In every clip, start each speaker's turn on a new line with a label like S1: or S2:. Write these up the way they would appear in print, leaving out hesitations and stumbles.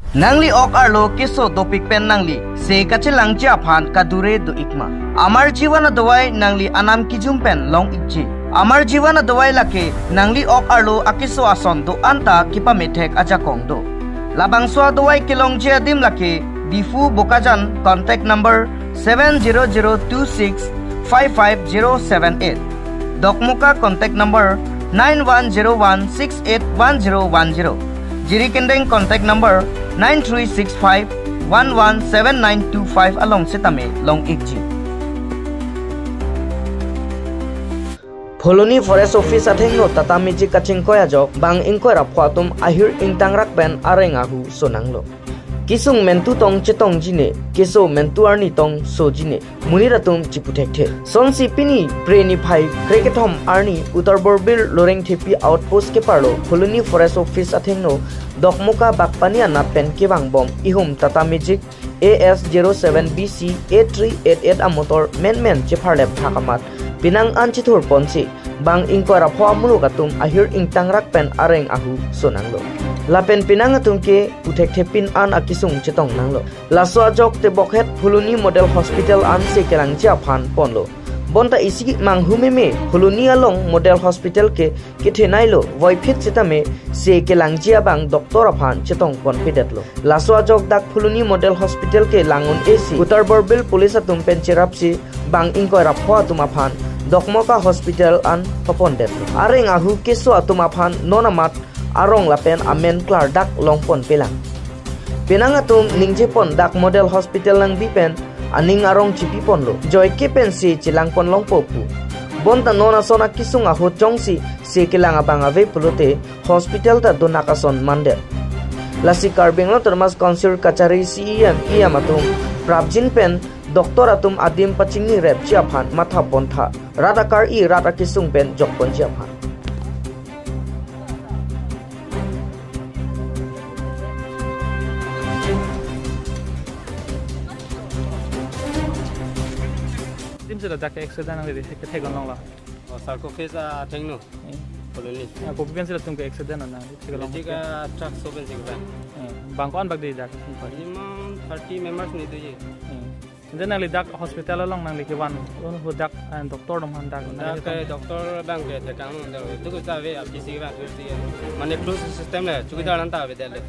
S1: Nangli ok arlo kiso topik pen nangli se kachilang japhan kadure do ikma amar jiwana dawai nangli anam kijum pen long ikji amar jiwana dawai lake nangli ok arlo akiso ason do anta kipa metek aja kongdo labang swa dawai kilong je dim lake difu bokajan contact number 70026555078 dokmuka contact number 9101681010 Jiri Kendeng contact number 9365117925 along Setame Long Ikji. Pholoni Forest Office athengno tatami ji kaching koya jok bang ingkoi raphuatum ahir ingtang rakben arengahu sonanglo. Kisung mentu tong chetong jine keso mentu arni tong so jine muniratum chiputhekte sonsi pini preni phai kriketom arni Uttar Borbil loreng thepi outpost ke parlo Pholoni Forest Office athengno dokmuka bakpania na pen ke bang bom ihum tata magic AS07BC 8388 amotor men chefarlep thakamat pinang anchithur ponsi bang ingkora phwa mulukatum ahir ingtang rakpen areng ahu sonanglo lapen pinang atungke uthek thepin an akisung chetong nanglo laswa jok te bokhet Pholoni Model Hospital an se kelang japhan ponlo bonta isi manghumeme Pholoni along Model Hospital ke thenailo voifit chitame se kelang jia bang doktor aphan chetong confidentlo laswa jok dak Pholoni Model Hospital ke langun AC Uttar Borbil police atum pencherapsi bang ingkoi raphwa tumaphan dokmoka hospital an papondet areng ahu keso atumaphan nonamat arong lapen amen klar dak longpon pelang penangatum ningjepon dak Model Hospital lang bipen aning arong chipipon lo joy kepen si chilangpon longpopu bonta nona sona kisung ahu chongsi se kelang abang ave pulote hospital ta donakason mande lasi karbeng lo termas konsil kachari CEM iamatum prabjin pen doktor atum adim pachingni rep chiaphan matha pontha radakar I rada kisung pen jokpon chiaphan
S2: Sudah dak accident ang ke thegon long la
S3: sarko phase thengno Pholoni
S2: ko pian sila tum ke accident na thegon long
S3: jiga truck soben jiga
S2: bangkon bag di dak
S3: minimum 30 members ni duje
S2: then ali dak hospital long nang li wan ho dak doctor dom han dak
S3: ke doctor bang ke tekang du ko ta ve apisi ba mane close system le chukida nan ta ve dele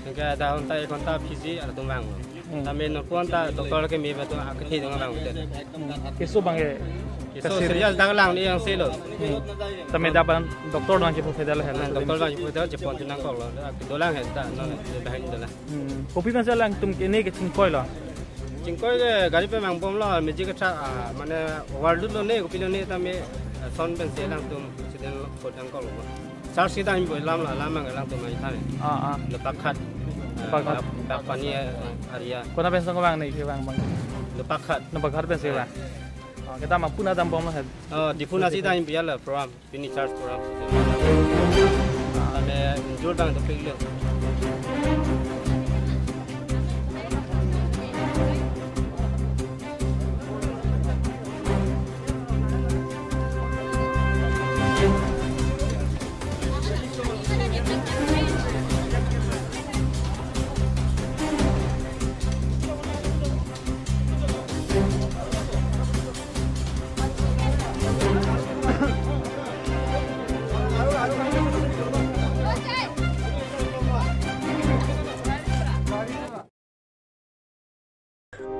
S3: ke da on ta kon ta phisi ar dum bang tamen no kon ta doctor ke mi ba to akthi dong bang de
S2: keso bang e
S3: so serial dak lang ni yang selo
S2: tamen da ban doctor dong ke po fedal he
S3: doctor ba ju fedal je pon nang ko lo do lang he ta no ba hin de la
S2: kopi ban salang tum ke ne ke ting koi lo
S3: chingkoi ke gari pe mang bom lo me ji ka tha mane world lo ne ko pilo ne ta me son ben se lang tum siden ko dang ko lo char si dang boi lam la lam mang lang tum mai tha ne le pakhat pak pani area
S2: kona ben song bang nei ke bang
S3: le pakhat
S2: na pakhat ben se bang kita mampu na dam bom he
S3: dipuna si dang bial program pini charge program ame jor dang to pilo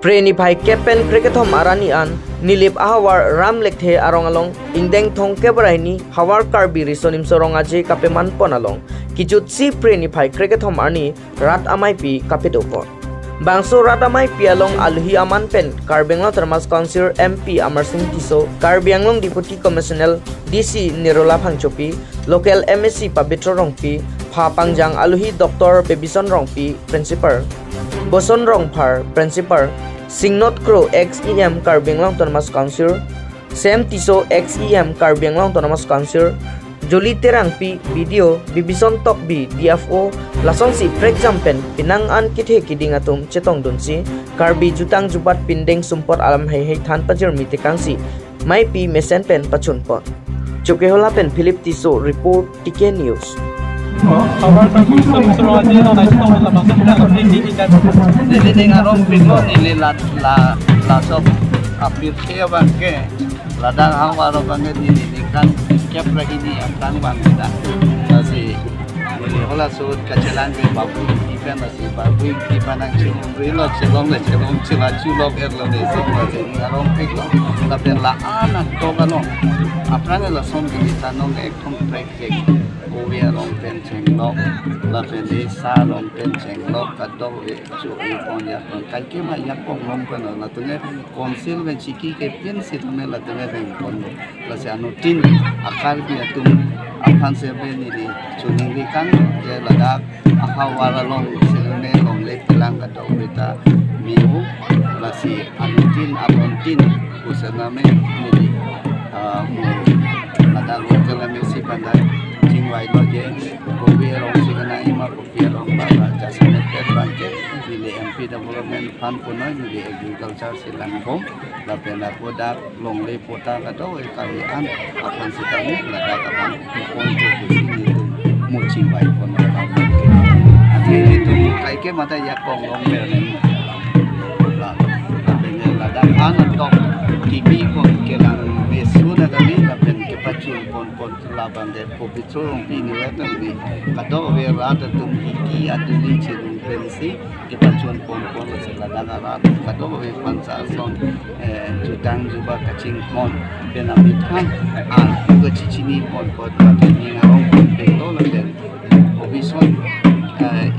S1: Preni Bhai Kepen Kriketom Arani an Nilip Ahawar Ram Lekthe Arong along Ingdeng Thong Kebraini Hawar Karbi Risonim Sorong Aje Kapeman Pon along Kichut si Preni Bhai Kriketom Arni Rat Amai Pi Kapetopor Bangso Rat Amai Pi along Alhi Aman Pen Karbenglo Termas Council MP Amar Singh Tiso Karbianglong Deputy Commissioner DC Nirola Phangchopi Local MSC Pabitro Rongpi Pha Pangjang Alhi Dr. Bebison Rongpi Principal Boson Rongphar Principal Singnot Crow XEM Karbenglang Thomas Council Sam Tiso XEM Karbenglang Thomas Council Joli Terang Pi Video Bibison Tok B DFO Lasong si Prek Jampen Pinangan Kithe Kidingatum Chetong Dunsi Karbi Jutang Jubat Pindeng Sumpot Alam Hei Than Pajir Mitikangsi Mai Pi Mesen Pen Pachunpon Chokehola Pen Philip Tiso Report TK News
S2: Kabar tapi seru aja no naik tong la bang la di kan.
S4: Jadi dengan orang pinggul ini la sob apir kaya bangke ladang awal bangke ini kan siap lagi ni antang bang kita masih ini hola sud kacelan ke babu ikan masih babu ikan ang cilong rilo cilong cila cilok erlo ni semua jadi orang pinggul tapi la anak to kano apa ni la som kita nong ekong praktek Korea long penceng lok, lapen desa long penceng lok, kadang itu punya kai mah yang long kan, latunya konsil menciki kepian sih tu latunya bengkon, lasi anutin akal dia tu akan seben ini cuning kan, dia ladak ahawara long selene long lepilang kadang kita minggu, lasi anutin apontin usename ini ladak lokal mesi pandai. Wai lo je, kopi orang singana ima kopi orang bala jasane terbangke, nilai MP Development Fund punoi nilai agriculture silangkom, lapen aku dak longle pota kado kalian akan sitami lada kapan untuk kesini itu mucing wai punoi lapen. Akhir itu kaike mata yakong longle ni, lapen lada anak dok kimi kong kelang besu kami lapen kepacul pon laban de popitro pini watan bi kado we rata tum iki aduli chirung pensi kepacul pon sela dagarat kado we pansa son jutang juba kacing mon benamit kan ko cicini pon ni ngarong pento laben obison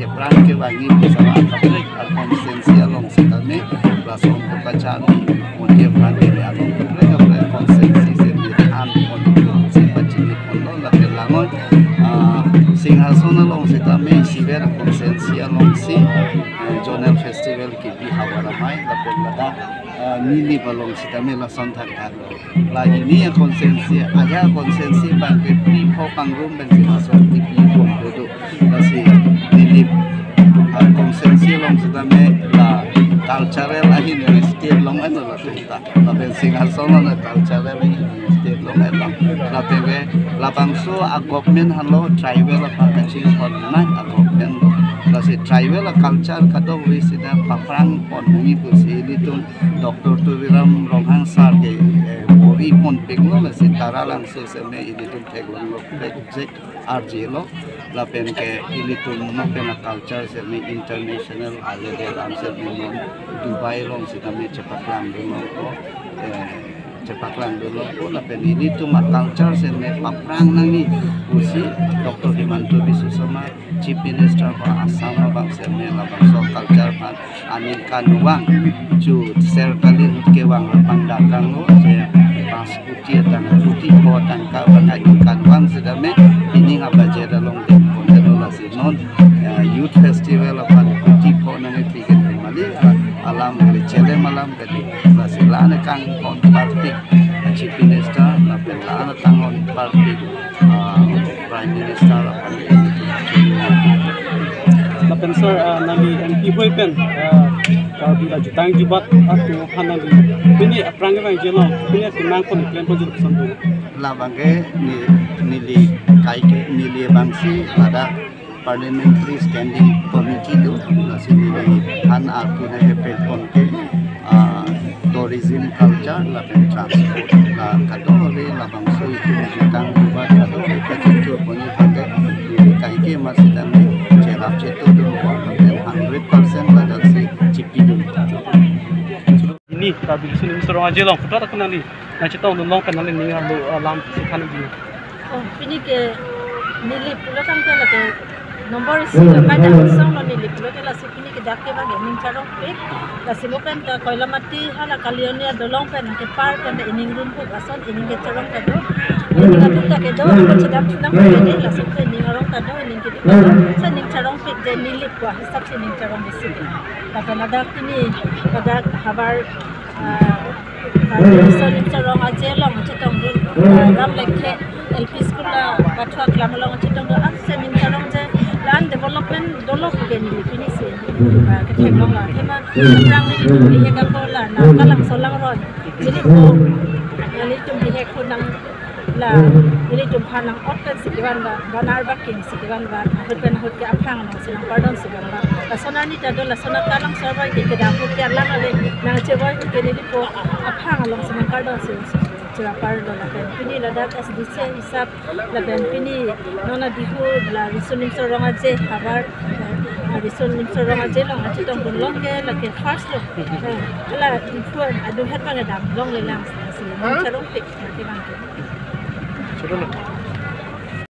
S4: epran ke wangi bersama kapolek konsensi along setane langsung kebaca mondia brande along kapolek konsensi sendirian Singhason along sita me siver konsensi along si Jonel Festival ki bi hawara mai lapel lada nili balong sita me la sonthak thak la ini konsensi aja konsensi bang ke pi pho pangrum ben singhason ti pi pho do la si nili konsensi along sita me la cultural ahin state long ano la sita la ben singhason na cultural state long ano la pege la bangso a government halo tribal pakacing online a government la si tribal culture kado wisida paprang ponmi pusi litun Dr. Tuviram Ronghang sar ke bori pon peglo la si taralang so seme ilitun teglong lo project RJ lo la pen ke ilitun no pen culture seme international alede ramse non Dubai long si kami cepatlang dulu ko cepatlang dulu ko la pen ini tu mak culture seme paprang nani usi Dr. Himanto Bisusoma Chief Minister ba Assam bang seme la bang so culture pan anin kanuang ju serkalin ke wang pandakang lo je pas kuti tang kuti ko tang ka bang anin kanuang sedame ini ngabaje dalong de kontenolasi non youth festival pan kuti ko nang tiket mali alam dari cele malam kadi masilana kang kon partik Chief Minister la pelana tangon partik Prime Minister
S2: la pensar nali MP boy pen kalau bila jutang jubat atau hanali ini aprang bang jelo ini tinang kon plan pun jadi pesan
S4: la bangke nili kaike nili bangsi pada Parliamentary Standing Committee do nasi nili han aku na hepon ke tourism culture la pen transport la kadore la bangso itu jutang jubat atau kacitu poni pate nili kaike masidan cerap cetu do 100% pada si cipi do
S2: ini tapi sini Mr. Aje long foto tak kenali na cetong long kenali ni lo alam sikhan di
S5: oh ini ke nili pulokan ke la ke nomor isi pada usang lo nili pulokan la sikini ke dak ke bang ning charong pe la silokan ke koila mati hala kalionia dolong pen ke par pen ining room ko ason ining ke charong ka do ini ka buta ke do ko chedap chunang ke ni la sikpe ning arong ka do ining ke sa ning charong pe de nili ko hisap se ning charong besi pada nadak ini pada habar Sorry, charong aje long cetong dun ram lekhe LP school la batwa klam long cetong dun semin charong je land development dolok ke ni fini se ke thekong la thema rang ni he ka ko la na kalang solang roi jadi ko ali tum he ko nang la ini jumpa nang open sikiwan ba banar ba king sikiwan ba hoten hote aphang nang silang pardon sikiwan ba la sona ni ta do la sona kalang sorba ke kedang hote lang ale nang cheboy ke ni po aphang long silang pardon sila pardon la pen pini la dak as dise hisap la pen pini nona bihu la risunim sorong aje habar risunim sorong aje long aje tong long ke la ke first lo la difuan adu het ba dam long le lang sila charong pik ke bang